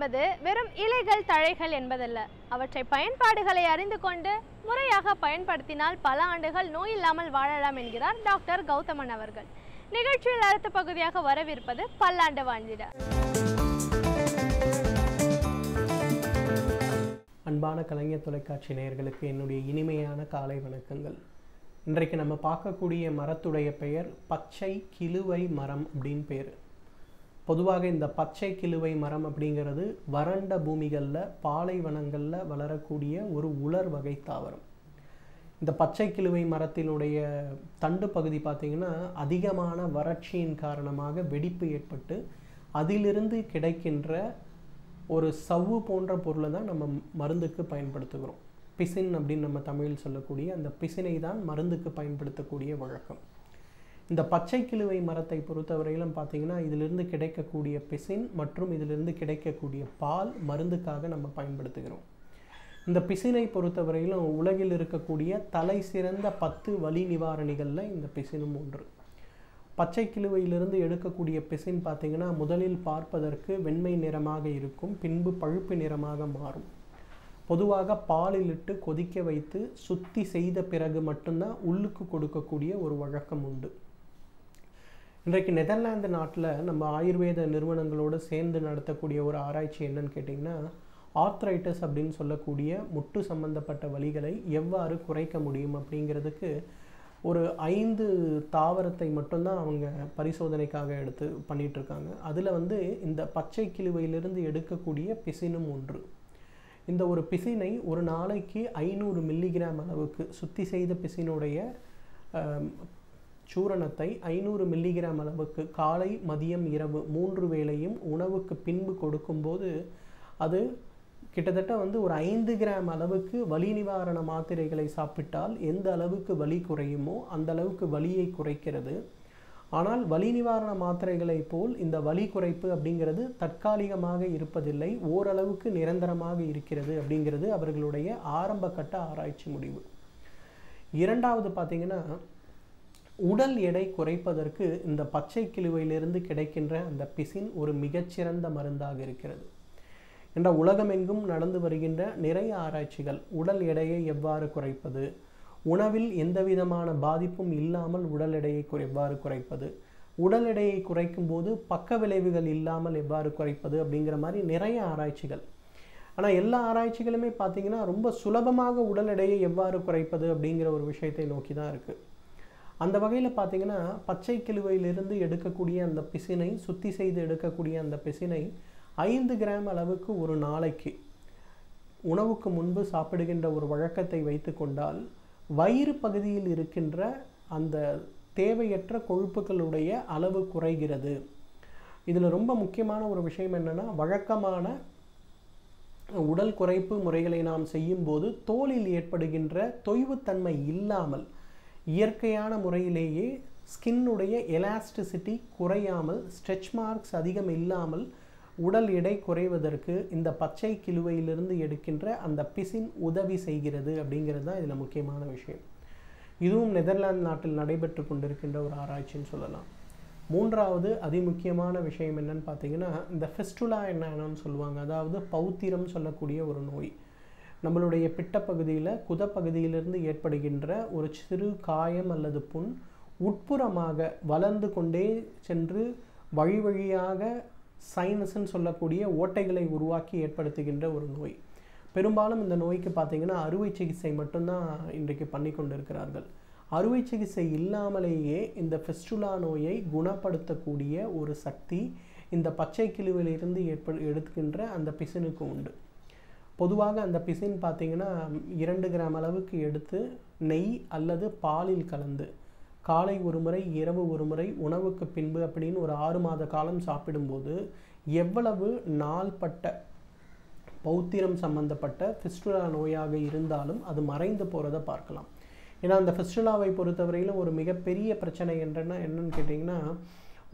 என்பது வெறும் இலைகள் தழைகள் என்பதல்ல. அவற்றை பயன்பாடுகளை அறிந்து கொண்டு முறையாக பயன்படுத்தினால் பல ஆண்டுகள் நோய் இல்லாமல் வாழலாம் என்கிறார் டாக்டர் கௌதமன் அவர்கள். நிகழ்ச்சியில் அடுத்த பகுதியாக வரவிருப்பது பல்லாண்டு வாழ்ந்திட. அன்பான கலைஞர் தொலைக்காட்சி நேயர்களுக்கு என்னுடைய இனிமையான காலை வணக்கங்கள். இன்றைக்கு நம்ம பார்க்கக்கூடிய மரத்துடைய பெயர் பச்சை கிலுவை மரம் அப்படின்னு பேர். பொதுவாக இந்த பச்சை கிலுவை மரம் அப்படிங்கிறது வறண்ட பூமிகளில் பாலைவனங்களில் வளரக்கூடிய ஒரு உலர் வகை தாவரம். இந்த பச்சை கிலுவை மரத்தினுடைய தண்டு பகுதி பார்த்திங்கன்னா அதிகமான வறட்சியின் காரணமாக வெடிப்பு ஏற்பட்டு அதிலிருந்து கிடைக்கின்ற ஒரு சவ்வு போன்ற பொருளை தான் நம்ம மருந்துக்கு பயன்படுத்துகிறோம். பிசின் அப்படின்னு நம்ம தமிழில் சொல்லக்கூடிய அந்த பிசினை தான் மருந்துக்கு பயன்படுத்தக்கூடிய வழக்கம். இந்த பச்சை கிலுவை மரத்தை பொறுத்தவரையிலும் பார்த்திங்கன்னா இதிலிருந்து கிடைக்கக்கூடிய பிசின் மற்றும் இதிலிருந்து கிடைக்கக்கூடிய பால் மருந்துக்காக நம்ம பயன்படுத்துகிறோம். இந்த பிசினை பொறுத்தவரையிலும் உலகில் இருக்கக்கூடிய தலை சிறந்த 10 வலி நிவாரணிகளில் இந்த பிசினும் ஒன்று. பச்சை கிலுவையிலிருந்து எடுக்கக்கூடிய பிசின் பார்த்திங்கன்னா முதலில் பார்ப்பதற்கு வெண்மை நிறமாக இருக்கும், பின்பு பழுப்பு நிறமாக மாறும். பொதுவாக பாலில் இட்டு கொதிக்க வைத்து சுத்தி செய்த பிறகு மட்டும்தான் உள்ளுக்கு கொடுக்கக்கூடிய ஒரு வழக்கம் உண்டு. இன்றைக்கு நெதர்லாந்து நாட்டில் நம்ம ஆயுர்வேத நிறுவனங்களோடு சேர்ந்து நடத்தக்கூடிய ஒரு ஆராய்ச்சி என்னன்னு கேட்டிங்கன்னா, ஆர்த்ரைட்டிஸ் அப்படின்னு சொல்லக்கூடிய முட்டு சம்பந்தப்பட்ட வலிகளை எவ்வாறு குறைக்க முடியும் அப்படிங்கிறதுக்கு ஒரு 5 தாவரத்தை மட்டும்தான் அவங்க பரிசோதனைக்காக எடுத்து பண்ணிகிட்ருக்காங்க. அதில் இந்த பச்சை கிலுவையிலிருந்து எடுக்கக்கூடிய பிசினும் ஒன்று. இந்த ஒரு பிசினை ஒரு நாளைக்கு 500 மில்லிகிராம் அளவுக்கு சுத்தி செய்த பிசினுடைய சூரணத்தை 500 மில்லிகிராம் அளவுக்கு காலை மதியம் இரவு 3 வேளையும் உணவுக்கு பின்பு கொடுக்கும்போது அது கிட்டத்தட்ட ஒரு 5 கிராம் அளவுக்கு வலி நிவாரண மாத்திரைகளை சாப்பிட்டால் எந்த அளவுக்கு வலி குறையுமோ அந்த அளவுக்கு வலியை குறைக்கிறது. ஆனால் வலி நிவாரண மாத்திரைகளை போல் இந்த வலி குறைப்பு அப்படிங்கிறது தற்காலிகமாக இருப்பதில்லை, ஓரளவுக்கு நிரந்தரமாக இருக்கிறது அப்படிங்கிறது அவர்களுடைய ஆரம்ப கட்ட ஆராய்ச்சி முடிவு. இரண்டாவது பார்த்திங்கன்னா, உடல் எடை குறைப்பதற்கு இந்த பச்சை கிலுவையிலிருந்து கிடைக்கின்ற அந்த பிசின் ஒரு மிகச்சிறந்த மருந்தாக இருக்கிறது. என்ற உலகமெங்கும் நடந்து வருகின்ற நிறைய ஆராய்ச்சிகள் உடல் எடையை எவ்வாறு குறைப்பது, உணவில் எந்த விதமான பாதிப்பும் இல்லாமல் உடல் எடையை எவ்வாறு குறைப்பது, உடல் எடையை குறைக்கும் போது பக்க விளைவுகள் இல்லாமல் எவ்வாறு குறைப்பது அப்படிங்கிற மாதிரி நிறைய ஆராய்ச்சிகள். ஆனால் எல்லா ஆராய்ச்சிகளுமே பார்த்திங்கன்னா ரொம்ப சுலபமாக உடல் எடையை எவ்வாறு குறைப்பது அப்படிங்கிற ஒரு விஷயத்தை நோக்கி தான் இருக்குது. அந்த வகையில் பார்த்திங்கன்னா பச்சை கிலுவையிலிருந்து எடுக்கக்கூடிய அந்த பிசினை சுத்தி செய்து எடுக்கக்கூடிய அந்த பிசினை 5 கிராம் அளவுக்கு ஒரு நாளைக்கு உணவுக்கு முன்பு சாப்பிடுகின்ற ஒரு வழக்கத்தை வைத்து கொண்டால் வயிறு பகுதியில் இருக்கின்ற அந்த தேவையற்ற கொழுப்புகளுடைய அளவு குறைகிறது. இதில் ரொம்ப முக்கியமான ஒரு விஷயம் என்னென்னா, வழக்கமான உடல் குறைப்பு முறைகளை நாம் செய்யும்போது தோலில் ஏற்படுகின்ற தொய்வுத்தன்மை இல்லாமல் இயற்கையான முறையிலேயே ஸ்கின்னுடைய எலாஸ்டிசிட்டி குறையாமல் ஸ்ட்ரெச் மார்க்ஸ் அதிகம் இல்லாமல் உடல் எடை குறைவதற்கு இந்த பச்சை கிலுவையிலிருந்து எடுக்கின்ற அந்த பிசின் உதவி செய்கிறது அப்படிங்கிறது தான் இதில் முக்கியமான விஷயம். இதுவும் நெதர்லாந்து நாட்டில் நடைபெற்று கொண்டிருக்கின்ற ஒரு ஆராய்ச்சின்னு சொல்லலாம். மூன்றாவது அதிமுக்கியமான விஷயம் என்னன்னு பார்த்தீங்கன்னா, இந்த ஃபெஸ்டுலா என்னன்னு சொல்லுவாங்க, அதாவது பௌத்திரம் சொல்லக்கூடிய ஒரு நோய். நம்மளுடைய பிட்டப்பகுதியில் குதப்பகுதியிலிருந்து ஏற்படுகின்ற ஒரு சிறு காயம் அல்லது புண் உட்புறமாக வளர்ந்து கொண்டே சென்று வழி வழியாக சைனஸ்ன்னு சொல்லக்கூடிய ஓட்டைகளை உருவாக்கி ஏற்படுத்துகின்ற ஒரு நோய். பெரும்பாலும் இந்த நோய்க்கு பார்த்திங்கன்னா அறுவை சிகிச்சை மட்டும்தான் இன்றைக்கு பண்ணி கொண்டிருக்கிறார்கள். அறுவை சிகிச்சை இல்லாமலேயே இந்த ஃபெஸ்டுலா நோயை குணப்படுத்தக்கூடிய ஒரு சக்தி இந்த பச்சை கிலுவிலிருந்து எடுக்கின்ற அந்த பிசினுக்கு உண்டு. பொதுவாக அந்த பிசின் பார்த்திங்கன்னா 2 கிராம் அளவுக்கு எடுத்து நெய் அல்லது பாலில் கலந்து காலை ஒரு முறை இரவு ஒரு முறை உணவுக்கு பின்பு அப்படின்னு ஒரு 6 மாத காலம் சாப்பிடும்போது எவ்வளவு நாள்பட்ட பௌத்திரம் சம்பந்தப்பட்ட ஃபிஸ்டுலா நோயாக இருந்தாலும் அது மறைந்து போகிறத பார்க்கலாம். ஏன்னா அந்த ஃபிஸ்டுலாவை பொறுத்தவரையிலும் ஒரு மிகப்பெரிய பிரச்சனை என்னன்னு கேட்டிங்கன்னா,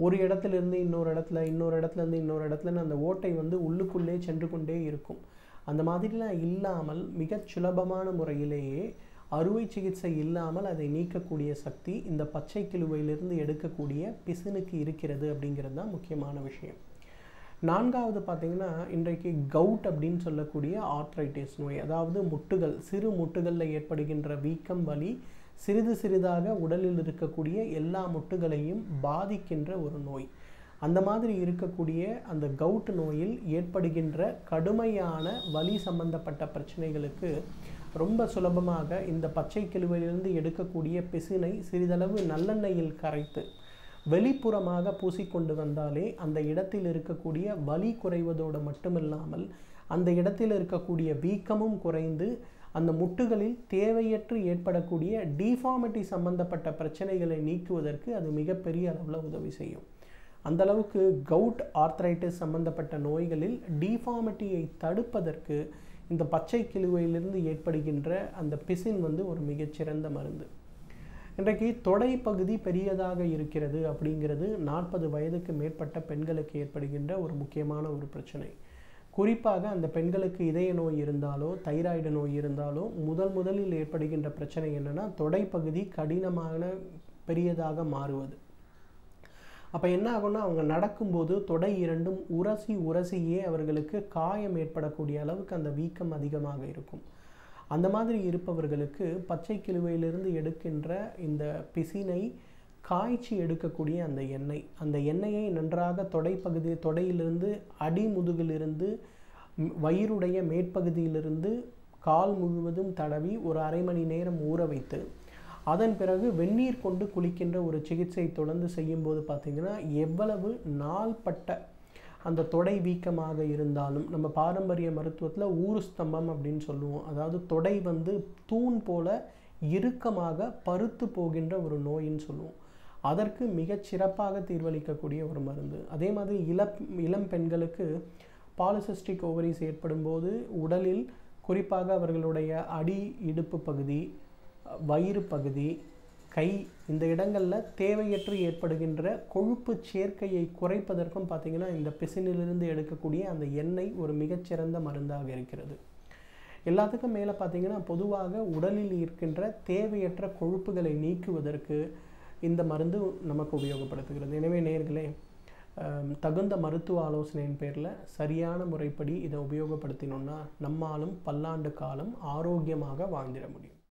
ஒரு இடத்துலேருந்து இன்னொரு இடத்துலேருந்து இன்னொரு இடத்துலன்னு அந்த ஓட்டை உள்ளுக்குள்ளே சென்று கொண்டே இருக்கும். அந்த மாதிரிலாம் இல்லாமல் மிகச் சுலபமான முறையிலேயே அறுவை சிகிச்சை இல்லாமல் அதை நீக்கக்கூடிய சக்தி இந்த பச்சை கிலுவையிலிருந்து எடுக்கக்கூடிய பிசினுக்கு இருக்கிறது அப்படிங்கிறது தான் முக்கியமான விஷயம். நான்காவது பார்த்திங்கன்னா இன்றைக்கு கவுட் அப்படின்னு சொல்லக்கூடிய ஆர்த்ரைட்டிஸ் நோய், அதாவது முட்டுகள், சிறு முட்டுகளில் ஏற்படுகின்ற வீக்கம், வலி சிறிது சிறிதாக உடலில் இருக்கக்கூடிய எல்லா முட்டுகளையும் பாதிக்கின்ற ஒரு நோய். அந்த மாதிரி இருக்கக்கூடிய அந்த கவுட் நோயில் ஏற்படுகின்ற கடுமையான வலி சம்பந்தப்பட்ட பிரச்சனைகளுக்கு ரொம்ப சுலபமாக இந்த பச்சை கிழுவையிலிருந்து எடுக்கக்கூடிய பிசினை சிறிதளவு நல்லெண்ணெயில் கரைத்து வெளிப்புறமாக பூசிக்கொண்டு வந்தாலே அந்த இடத்தில் இருக்கக்கூடிய வலி குறைவதோடு மட்டுமில்லாமல் அந்த இடத்தில் இருக்கக்கூடிய வீக்கமும் குறைந்து அந்த முட்டுகளில் தேவையற்று ஏற்படக்கூடிய டிஃபார்மிட்டி சம்பந்தப்பட்ட பிரச்சனைகளை நீக்குவதற்கு அது மிகப்பெரிய அளவில் உதவி செய்யும். அந்த அளவுக்கு கவுட் ஆர்த்ரைட்டிஸ் சம்பந்தப்பட்ட நோய்களில் டிஃபார்மிட்டியை தடுப்பதற்கு இந்த பச்சை கிழுவையிலிருந்து ஏற்படுகின்ற அந்த பிசின் ஒரு மிகச்சிறந்த மருந்து. இன்றைக்கு தொடை பகுதி பெரியதாக இருக்கிறது அப்படிங்கிறது 40 வயதுக்கு மேற்பட்ட பெண்களுக்கு ஏற்படுகின்ற ஒரு முக்கியமான ஒரு பிரச்சனை. குறிப்பாக அந்த பெண்களுக்கு இதய நோய் இருந்தாலோ தைராய்டு நோய் இருந்தாலோ முதலில் ஏற்படுகின்ற பிரச்சனை என்னென்னா தொடை பகுதி கடினமான பெரியதாக மாறுவது. அப்போ என்ன ஆகும்னா அவங்க நடக்கும்போது தொடை இரண்டும் உரசியே அவர்களுக்கு காயம் ஏற்படக்கூடிய அளவுக்கு அந்த வீக்கம் அதிகமாக இருக்கும். அந்த மாதிரி இருப்பவர்களுக்கு பச்சை கிழுவையிலிருந்து எடுக்கின்ற இந்த பிசினை காய்ச்சி எடுக்கக்கூடிய அந்த எண்ணெயை நன்றாக தொடையிலிருந்து அடிமுதுகிலிருந்து வயிறுடைய மேற்பகுதியிலிருந்து கால் முழுவதும் தடவி ஒரு அரை மணி நேரம் ஊற வைத்து அதன் பிறகு வெந்நீர் கொண்டு குளிக்கின்ற ஒரு சிகிச்சை தொடர்ந்து செய்யும்போது பார்த்திங்கன்னா எவ்வளவு நாள்பட்ட அந்த தொடை வீக்கமாக இருந்தாலும், நம்ம பாரம்பரிய மருத்துவத்தில் ஊரு ஸ்தம்பம் அப்படின்னு சொல்லுவோம், அதாவது தொடை தூண் போல இறுக்கமாக பருத்து போகின்ற ஒரு நோயின்னு சொல்லுவோம், அதற்கு மிகச் சிறப்பாக தீர்வளிக்கக்கூடிய ஒரு மருந்து. அதே மாதிரி இளம் பெண்களுக்கு பாலிசிஸ்டிக் ஓவரிஸ் ஏற்படும் போது உடலில் குறிப்பாக அவர்களுடைய அடி இடுப்பு பகுதி, வயிறு பகுதி, கை, இந்த இடங்களில் தேவையற்று ஏற்படுகின்ற கொழுப்பு சேர்க்கையை குறைப்பதற்கும் பார்த்திங்கன்னா இந்த பிசினிலிருந்து எடுக்கக்கூடிய அந்த எண்ணெய் ஒரு மிகச்சிறந்த மருந்தாக இருக்கிறது. எல்லாத்துக்கும் மேலே பார்த்திங்கன்னா பொதுவாக உடலில் இருக்கின்ற தேவையற்ற கொழுப்புகளை நீக்குவதற்கு இந்த மருந்து நமக்கு உபயோகப்படுத்துகிறது. எனவே நேயர்களே, தகுந்த மருத்துவ ஆலோசனையின் பேரில் சரியான முறைப்படி இதை உபயோகப்படுத்தினோம்னா நம்மாலும் பல்லாண்டு காலம் ஆரோக்கியமாக வாழ்ந்திட முடியும்.